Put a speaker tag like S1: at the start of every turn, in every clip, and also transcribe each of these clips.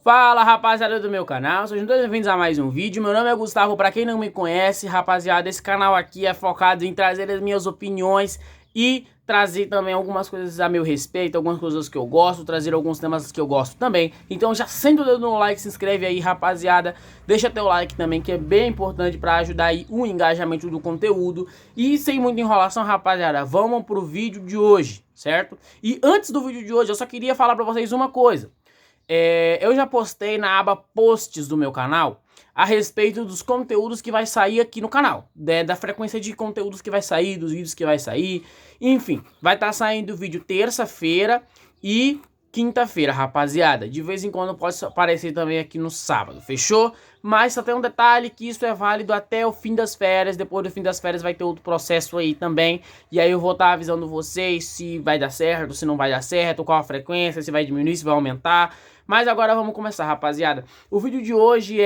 S1: Fala, rapaziada do meu canal, sejam todos bem-vindos a mais um vídeo. Meu nome é Gustavo, pra quem não me conhece, rapaziada, esse canal aqui é focado em trazer as minhas opiniões e trazer também algumas coisas a meu respeito, algumas coisas que eu gosto, trazer alguns temas que eu gosto também. Então já senta o dedo no like, se inscreve aí, rapaziada, deixa teu like também, que é bem importante pra ajudar aí o engajamento do conteúdo. E sem muita enrolação, rapaziada, vamos pro vídeo de hoje, certo? E antes do vídeo de hoje, eu só queria falar pra vocês uma coisa. Eu já postei na aba posts do meu canal a respeito dos conteúdos que vai sair aqui no canal, da frequência de conteúdos que vai sair, dos vídeos que vai sair, enfim, vai estar saindo vídeo terça-feira e quinta-feira, rapaziada. De vez em quando pode aparecer também aqui no sábado, fechou? Mas só tem um detalhe, que isso é válido até o fim das férias. Depois do fim das férias vai ter outro processo aí também, e aí eu vou estar avisando vocês se vai dar certo, se não vai dar certo, qual a frequência, se vai diminuir, se vai aumentar. Mas agora vamos começar, rapaziada. O vídeo de hoje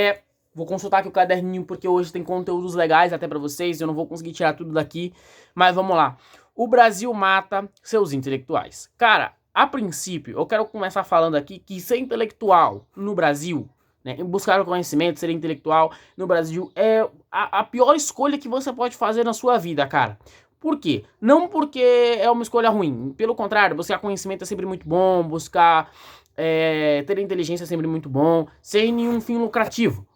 S1: vou consultar aqui o caderninho, porque hoje tem conteúdos legais até pra vocês. Eu não vou conseguir tirar tudo daqui, mas vamos lá. O Brasil mata seus intelectuais. Cara, a princípio, eu quero começar falando aqui que ser intelectual no Brasil, né, buscar o conhecimento, ser intelectual no Brasil é a pior escolha que você pode fazer na sua vida, cara. Por quê? Não porque é uma escolha ruim. Pelo contrário, buscar conhecimento é sempre muito bom, buscar... ter inteligência é sempre muito bom, sem nenhum fim lucrativo.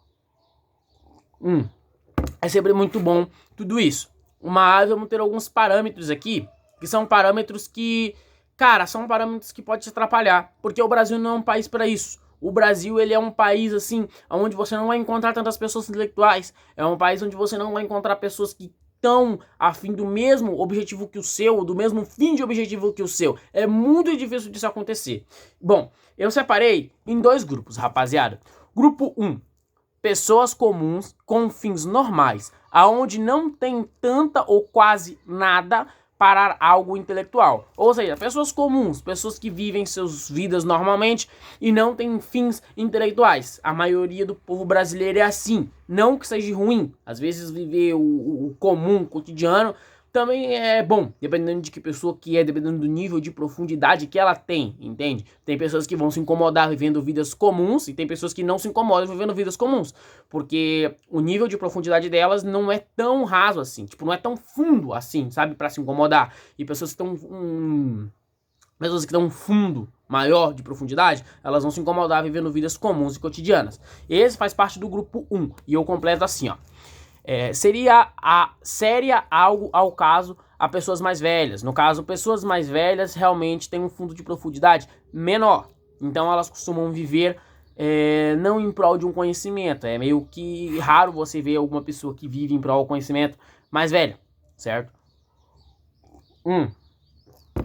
S1: É sempre muito bom tudo isso. Mas vamos ter alguns parâmetros aqui, que são parâmetros que, cara, são parâmetros que podem te atrapalhar, porque o Brasil não é um país para isso. O Brasil, ele é um país, assim, onde você não vai encontrar tantas pessoas intelectuais. É um país onde você não vai encontrar pessoas que estão a fim do mesmo objetivo que o seu, do mesmo fim de objetivo que o seu. É muito difícil disso acontecer. Bom, eu separei em dois grupos, rapaziada. Grupo 1, pessoas comuns com fins normais, aonde não tem tanta ou quase nada para algo intelectual. Ou seja, pessoas comuns, pessoas que vivem suas vidas normalmente e não têm fins intelectuais. A maioria do povo brasileiro é assim. Não que seja ruim, às vezes viver o comum, o cotidiano, também é bom, dependendo de que pessoa que é, dependendo do nível de profundidade que ela tem, entende? Tem pessoas que vão se incomodar vivendo vidas comuns e tem pessoas que não se incomodam vivendo vidas comuns, porque o nível de profundidade delas não é tão raso assim, tipo, não é tão fundo assim, sabe, pra se incomodar. E pessoas que estão pessoas que dão um fundo maior de profundidade, elas vão se incomodar vivendo vidas comuns e cotidianas. Esse faz parte do grupo 1, e eu completo assim, ó. Seria algo ao caso a pessoas mais velhas. No caso, pessoas mais velhas realmente têm um fundo de profundidade menor. Então elas costumam viver não em prol de um conhecimento. É meio que raro você ver alguma pessoa que vive em prol do conhecimento mais velha, certo?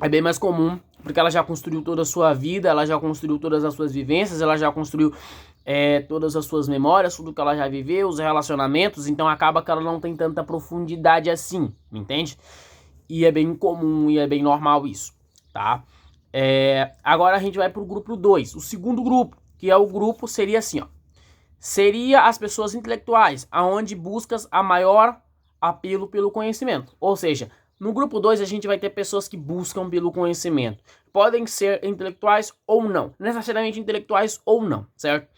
S1: É bem mais comum, porque ela já construiu toda a sua vida, ela já construiu todas as suas vivências, ela já construiu todas as suas memórias, tudo que ela já viveu, os relacionamentos, então acaba que ela não tem tanta profundidade assim, me entende? E é bem comum e é bem normal isso, tá? Agora a gente vai pro grupo 2, o segundo grupo, que é o grupo, seria assim, ó. Seria as pessoas intelectuais, aonde buscas a maior apelo pelo conhecimento, ou seja, no grupo 2 a gente vai ter pessoas que buscam pelo conhecimento. Podem ser intelectuais ou não, necessariamente intelectuais ou não, certo?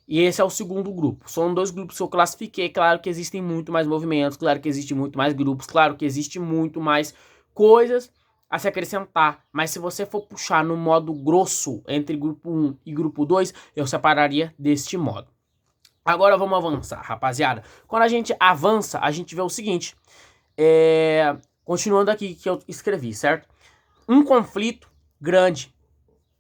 S1: E esse é o segundo grupo. São dois grupos que eu classifiquei. Claro que existem muito mais movimentos, claro que existe muito mais grupos, claro que existe muito mais coisas a se acrescentar. Mas se você for puxar no modo grosso entre grupo 1 e grupo 2, eu separaria deste modo. Agora vamos avançar, rapaziada. Quando a gente avança, a gente vê o seguinte. Continuando aqui que eu escrevi, certo? Um conflito grande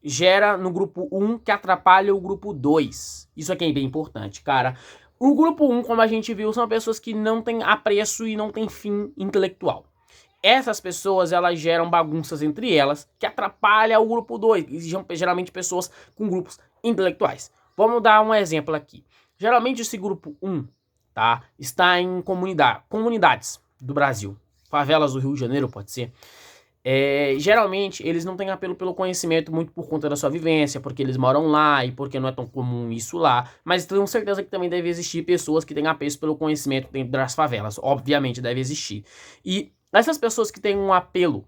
S1: gera no grupo 1 que atrapalha o grupo 2. Isso aqui é bem importante, cara. O grupo 1, como a gente viu, são pessoas que não têm apreço e não têm fim intelectual. Essas pessoas, elas geram bagunças entre elas que atrapalham o grupo 2. E geralmente pessoas com grupos intelectuais. Vamos dar um exemplo aqui. Geralmente esse grupo 1, tá, está em comunidades do Brasil. Favelas do Rio de Janeiro, pode ser. Geralmente eles não têm apelo pelo conhecimento muito por conta da sua vivência, porque eles moram lá e porque não é tão comum isso lá, mas tenho certeza que também deve existir pessoas que têm apelo pelo conhecimento dentro das favelas, obviamente deve existir. E essas pessoas que têm um apelo,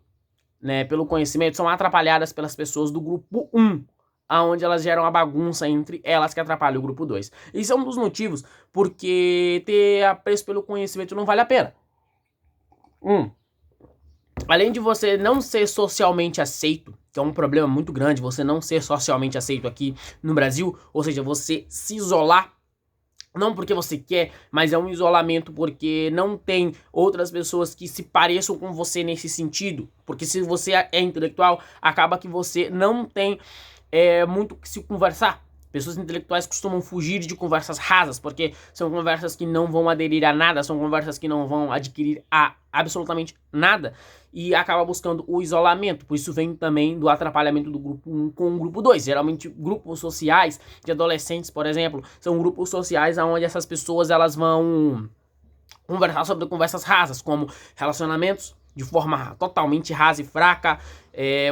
S1: né, pelo conhecimento são atrapalhadas pelas pessoas do grupo 1, aonde elas geram a bagunça entre elas que atrapalha o grupo 2. Isso é um dos motivos porque ter apreço pelo conhecimento não vale a pena. Além de você não ser socialmente aceito, que é um problema muito grande, você não ser socialmente aceito aqui no Brasil, ou seja, você se isolar, não porque você quer, mas é um isolamento porque não tem outras pessoas que se pareçam com você nesse sentido. Porque se você é intelectual, acaba que você não tem muito que se conversar. Pessoas intelectuais costumam fugir de conversas rasas, porque são conversas que não vão aderir a nada, são conversas que não vão adquirir absolutamente nada, e acaba buscando o isolamento. Por isso vem também do atrapalhamento do grupo 1 com o grupo 2. Geralmente grupos sociais de adolescentes, por exemplo, são grupos sociais onde essas pessoas elas vão conversar sobre conversas rasas, como relacionamentos, de forma totalmente rasa e fraca.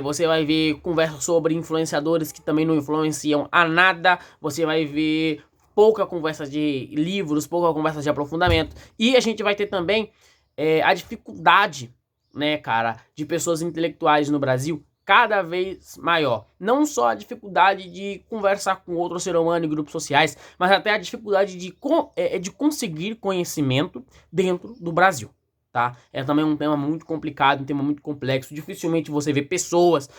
S1: Você vai ver conversas sobre influenciadores que também não influenciam a nada. Você vai ver pouca conversa de livros, pouca conversa de aprofundamento. E a gente vai ter também a dificuldade, né, cara, de pessoas intelectuais no Brasil cada vez maior. Não só a dificuldade de conversar com outro ser humano em grupos sociais, mas até a dificuldade de conseguir conhecimento dentro do Brasil. Tá? É também um tema muito complicado, um tema muito complexo. Dificilmente você vê pessoas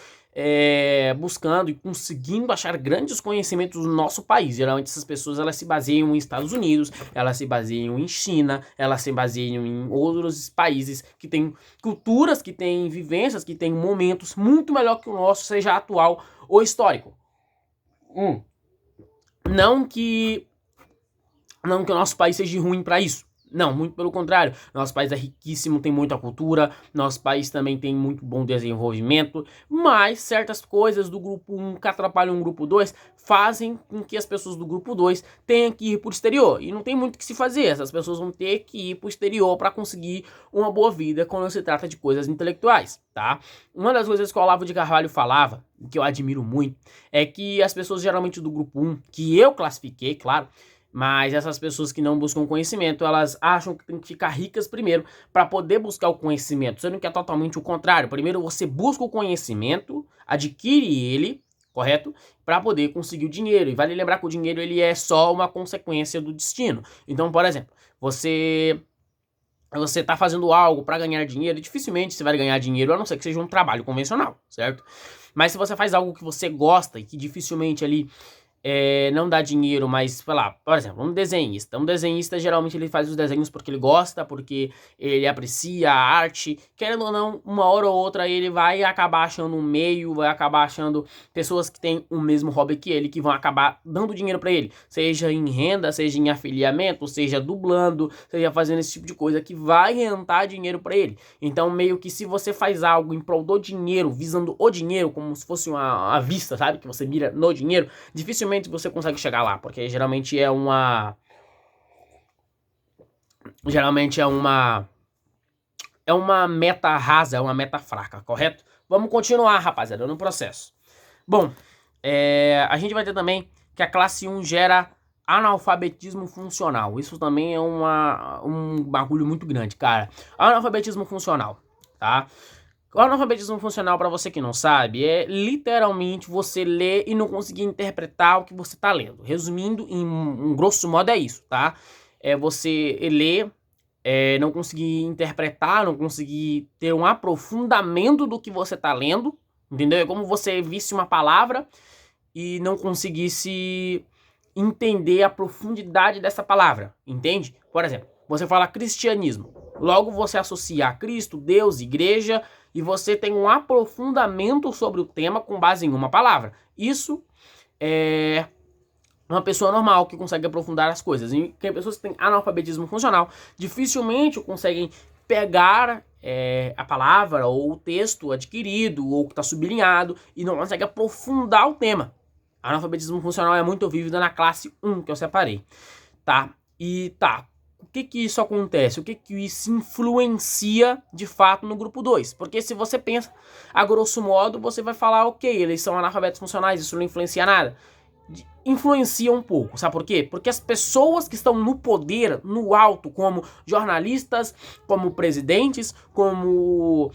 S1: buscando e conseguindo achar grandes conhecimentos no nosso país. Geralmente essas pessoas elas se baseiam em Estados Unidos, elas se baseiam em China, elas se baseiam em outros países que têm culturas, que têm vivências, que têm momentos muito melhor que o nosso, seja atual ou histórico. Não que o nosso país seja ruim para isso. Não, muito pelo contrário. Nosso país é riquíssimo, tem muita cultura, nosso país também tem muito bom desenvolvimento, mas certas coisas do grupo 1 que atrapalham o grupo 2 fazem com que as pessoas do grupo 2 tenham que ir para o exterior. E não tem muito o que se fazer, essas pessoas vão ter que ir para o exterior para conseguir uma boa vida quando se trata de coisas intelectuais, tá? Uma das coisas que o Olavo de Carvalho falava, que eu admiro muito, é que as pessoas geralmente do grupo 1, que eu classifiquei, claro, mas essas pessoas que não buscam conhecimento, elas acham que tem que ficar ricas primeiro para poder buscar o conhecimento, sendo que é totalmente o contrário. Primeiro você busca o conhecimento, adquire ele, correto? Para poder conseguir o dinheiro. E vale lembrar que o dinheiro ele é só uma consequência do destino. Então, por exemplo, você tá fazendo algo para ganhar dinheiro, dificilmente você vai ganhar dinheiro, a não ser que seja um trabalho convencional, certo? Mas se você faz algo que você gosta e que dificilmente ali não dá dinheiro, mas, sei lá, por exemplo, um desenhista. Um desenhista, geralmente, ele faz os desenhos porque ele gosta, porque ele aprecia a arte. Querendo ou não, uma hora ou outra, ele vai acabar achando um meio, vai acabar achando pessoas que têm o mesmo hobby que ele, que vão acabar dando dinheiro pra ele. Seja em renda, seja em afiliamento, seja dublando, seja fazendo esse tipo de coisa que vai rentar dinheiro pra ele. Então, meio que se você faz algo em prol do dinheiro, visando o dinheiro, como se fosse uma vista, sabe? Que você mira no dinheiro, dificilmente você consegue chegar lá, porque geralmente é uma meta rasa, é uma meta fraca, correto? Vamos continuar, rapaziada, no processo. Bom, a gente vai ter também que a classe 1 gera analfabetismo funcional. Isso também é um bagulho muito grande, cara. Analfabetismo funcional, tá? O analfabetismo funcional, para você que não sabe, é literalmente você ler e não conseguir interpretar o que você tá lendo. Resumindo, em um grosso modo é isso, tá? É você ler, não conseguir interpretar, não conseguir ter um aprofundamento do que você tá lendo, entendeu? É como você visse uma palavra e não conseguisse entender a profundidade dessa palavra, entende? Por exemplo, você fala cristianismo, logo você associa a Cristo, Deus, igreja, e você tem um aprofundamento sobre o tema com base em uma palavra. Isso é uma pessoa normal que consegue aprofundar as coisas. E tem pessoas que têm analfabetismo funcional, dificilmente conseguem pegar a palavra ou o texto adquirido ou que está sublinhado e não consegue aprofundar o tema. Analfabetismo funcional é muito vívido na classe 1 que eu separei, tá? E tá, o que isso acontece? O que isso influencia de fato no grupo 2? Porque se você pensa, a grosso modo, você vai falar, ok, eles são analfabetos funcionais, isso não influencia nada. influencia um pouco, sabe por quê? Porque as pessoas que estão no poder, no alto, como jornalistas, como presidentes, como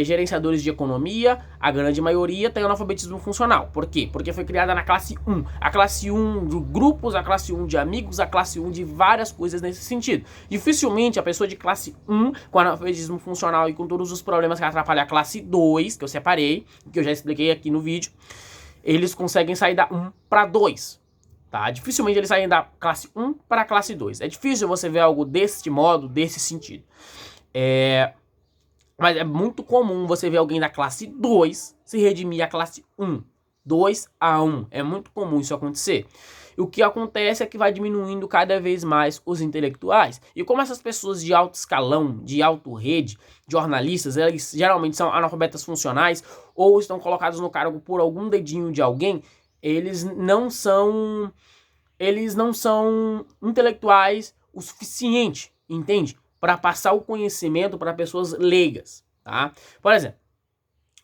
S1: gerenciadores de economia, a grande maioria tem analfabetismo funcional. Por quê? Porque foi criada na classe 1. A classe 1 de grupos, a classe 1 de amigos, a classe 1 de várias coisas nesse sentido. Dificilmente a pessoa de classe 1, com analfabetismo funcional e com todos os problemas que atrapalham a classe 2, que eu separei, que eu já expliquei aqui no vídeo, eles conseguem sair da 1 para 2, tá? Dificilmente eles saem da classe 1 para a classe 2. É difícil você ver algo deste modo, desse sentido. Mas é muito comum você ver alguém da classe 2 se redimir à classe 1. 2 a 1. É muito comum isso acontecer. E o que acontece é que vai diminuindo cada vez mais os intelectuais. E como essas pessoas de alto escalão, de alto rede, jornalistas, eles geralmente são analfabetas funcionais ou estão colocados no cargo por algum dedinho de alguém, eles não são intelectuais o suficiente, entende? Para passar o conhecimento para pessoas leigas, tá? Por exemplo,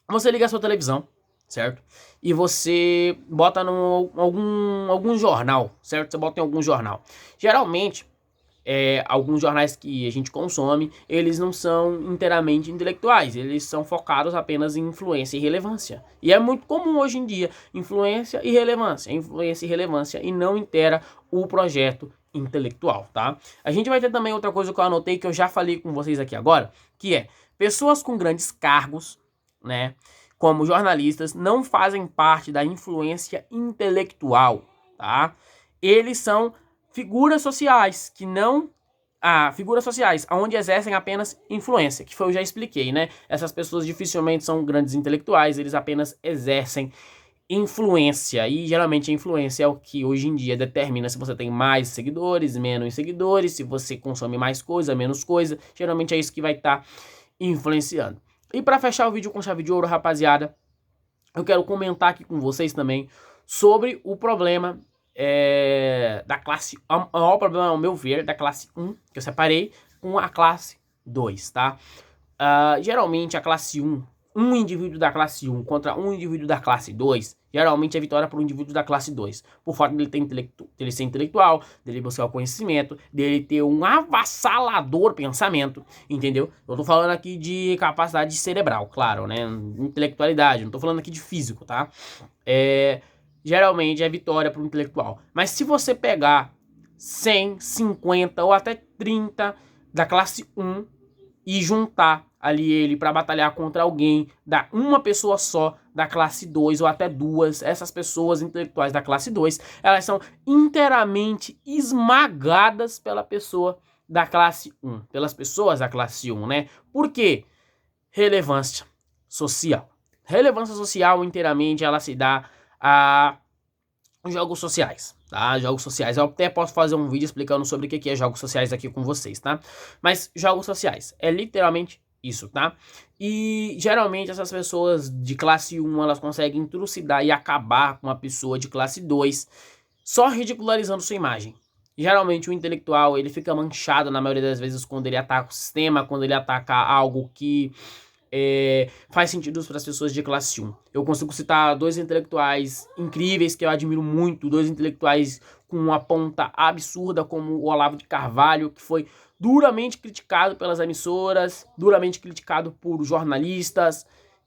S1: você liga a sua televisão, certo? E você bota algum jornal, certo? Você bota em algum jornal. Geralmente, alguns jornais que a gente consome, eles não são inteiramente intelectuais. Eles são focados apenas em influência e relevância. E é muito comum hoje em dia, influência e relevância, e não inteira o projeto intelectual, tá? A gente vai ter também outra coisa que eu anotei, que eu já falei com vocês aqui agora, que é pessoas com grandes cargos, né, como jornalistas, não fazem parte da influência intelectual, tá? Eles são figuras sociais que não... figuras sociais, onde exercem apenas influência, que foi eu já expliquei, né? Essas pessoas dificilmente são grandes intelectuais, eles apenas exercem influência, e geralmente a influência é o que hoje em dia determina se você tem mais seguidores, menos seguidores, se você consome mais coisa, menos coisa, geralmente é isso que vai estar influenciando. E para fechar o vídeo com chave de ouro, rapaziada, eu quero comentar aqui com vocês também sobre o problema da classe... O maior problema, ao meu ver, da classe 1, que eu separei, com a classe 2, tá? Geralmente a classe 1, um indivíduo da classe 1 contra um indivíduo da classe 2, geralmente é vitória para o indivíduo da classe 2, por fato dele ser intelectual, dele buscar o conhecimento, dele ter um avassalador pensamento, entendeu? Eu tô falando aqui de capacidade cerebral, claro, né? Intelectualidade, não tô falando aqui de físico, tá? Geralmente é vitória para o intelectual. Mas se você pegar 100, 50 ou até 30 da classe 1 e juntar ali ele para batalhar contra alguém da uma pessoa só da classe 2 ou até duas, essas pessoas intelectuais da classe 2, elas são inteiramente esmagadas pela pessoa da classe 1, pelas pessoas da classe 1, né? Por quê? Relevância social. Relevância social inteiramente ela se dá a jogos sociais, tá? Jogos sociais. Eu até posso fazer um vídeo explicando sobre o que é jogos sociais aqui com vocês, tá? Mas jogos sociais é literalmente isso, tá? E geralmente essas pessoas de classe 1, elas conseguem trucidar e acabar com uma pessoa de classe 2 só ridicularizando sua imagem. Geralmente o intelectual, ele fica manchado na maioria das vezes quando ele ataca o sistema, quando ele ataca algo que faz sentido para as pessoas de classe 1. Eu consigo citar dois intelectuais incríveis que eu admiro muito, dois intelectuais com uma ponta absurda, como o Olavo de Carvalho, que foi duramente criticado pelas emissoras, duramente criticado por jornalistas,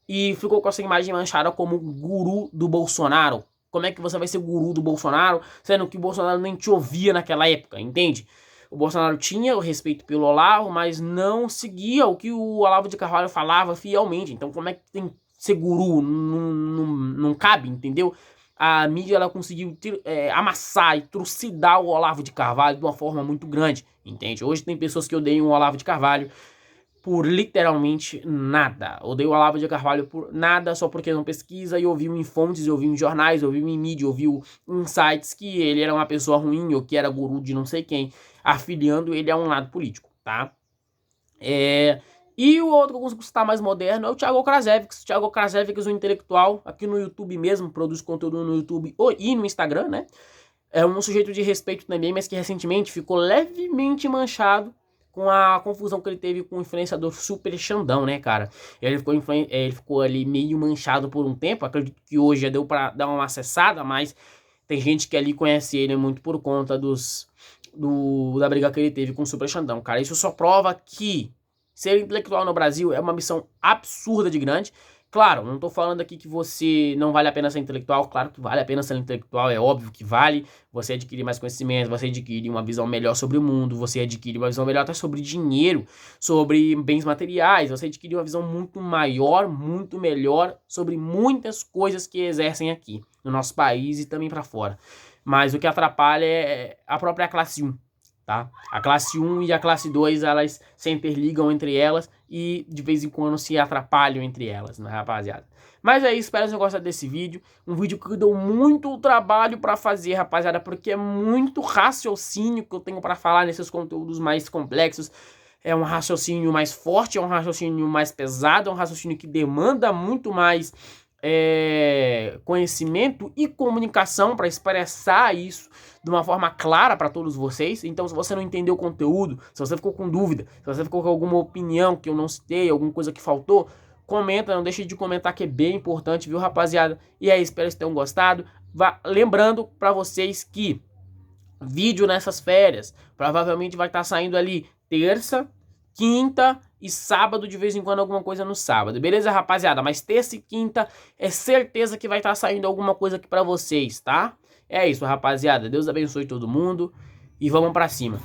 S1: e ficou com essa imagem manchada como guru do Bolsonaro. Como é que você vai ser guru do Bolsonaro, sendo que o Bolsonaro nem te ouvia naquela época, entende? O Bolsonaro tinha o respeito pelo Olavo, mas não seguia o que o Olavo de Carvalho falava fielmente. Então como é que tem que ser guru? Não cabe, entendeu? A mídia ela conseguiu amassar e trucidar o Olavo de Carvalho de uma forma muito grande, entende? Hoje tem pessoas que odeiam o Olavo de Carvalho por literalmente nada. Odeio o Olavo de Carvalho por nada, só porque não pesquisa e ouviu em fontes, ouviu em jornais, ouviu em mídia, ouviu em sites que ele era uma pessoa ruim ou que era guru de não sei quem, afiliando ele a um lado político, tá? E o outro que eu consigo citar mais moderno é o Thiago Krasaviks. Thiago Krasaviks, um intelectual, aqui no YouTube mesmo, produz conteúdo no YouTube e no Instagram, né? É um sujeito de respeito também, mas que recentemente ficou levemente manchado com a confusão que ele teve com o influenciador Super Xandão, né, cara? Ele ficou ali meio manchado por um tempo, acredito que hoje já deu pra dar uma acessada, mas Tem gente que ali conhece ele muito por conta da briga que ele teve com o Super Xandão, cara. Isso só prova que ser intelectual no Brasil é uma missão absurda de grande. Claro, não tô falando aqui que você não vale a pena ser intelectual. Claro que vale a pena ser intelectual, é óbvio que vale. Você adquirir mais conhecimento, você adquirir uma visão melhor sobre o mundo, você adquirir uma visão melhor até sobre dinheiro, sobre bens materiais, você adquirir uma visão muito maior, muito melhor sobre muitas coisas que exercem aqui no nosso país e também para fora. Mas o que atrapalha é a própria classe 1. Tá? A classe 1 e a classe 2, elas se interligam entre elas e de vez em quando se atrapalham entre elas, né, rapaziada? Mas é isso, espero que vocês gostem desse vídeo. Um vídeo que deu muito trabalho pra fazer, rapaziada, porque é muito raciocínio que eu tenho pra falar nesses conteúdos mais complexos. É um raciocínio mais forte, é um raciocínio mais pesado, é um raciocínio que demanda muito mais conhecimento e comunicação para expressar isso de uma forma clara para todos vocês. Então, se você não entendeu o conteúdo, se você ficou com dúvida, se você ficou com alguma opinião que eu não citei, alguma coisa que faltou, comenta, não deixe de comentar, que é bem importante, viu, rapaziada? E aí, espero que vocês tenham gostado. Lembrando para vocês que vídeo nessas férias provavelmente vai estar saindo ali terça, quinta e sábado, de vez em quando alguma coisa no sábado, beleza, rapaziada? Mas terça e quinta é certeza que vai estar saindo alguma coisa aqui pra vocês, tá? É isso, rapaziada. Deus abençoe todo mundo e vamos pra cima.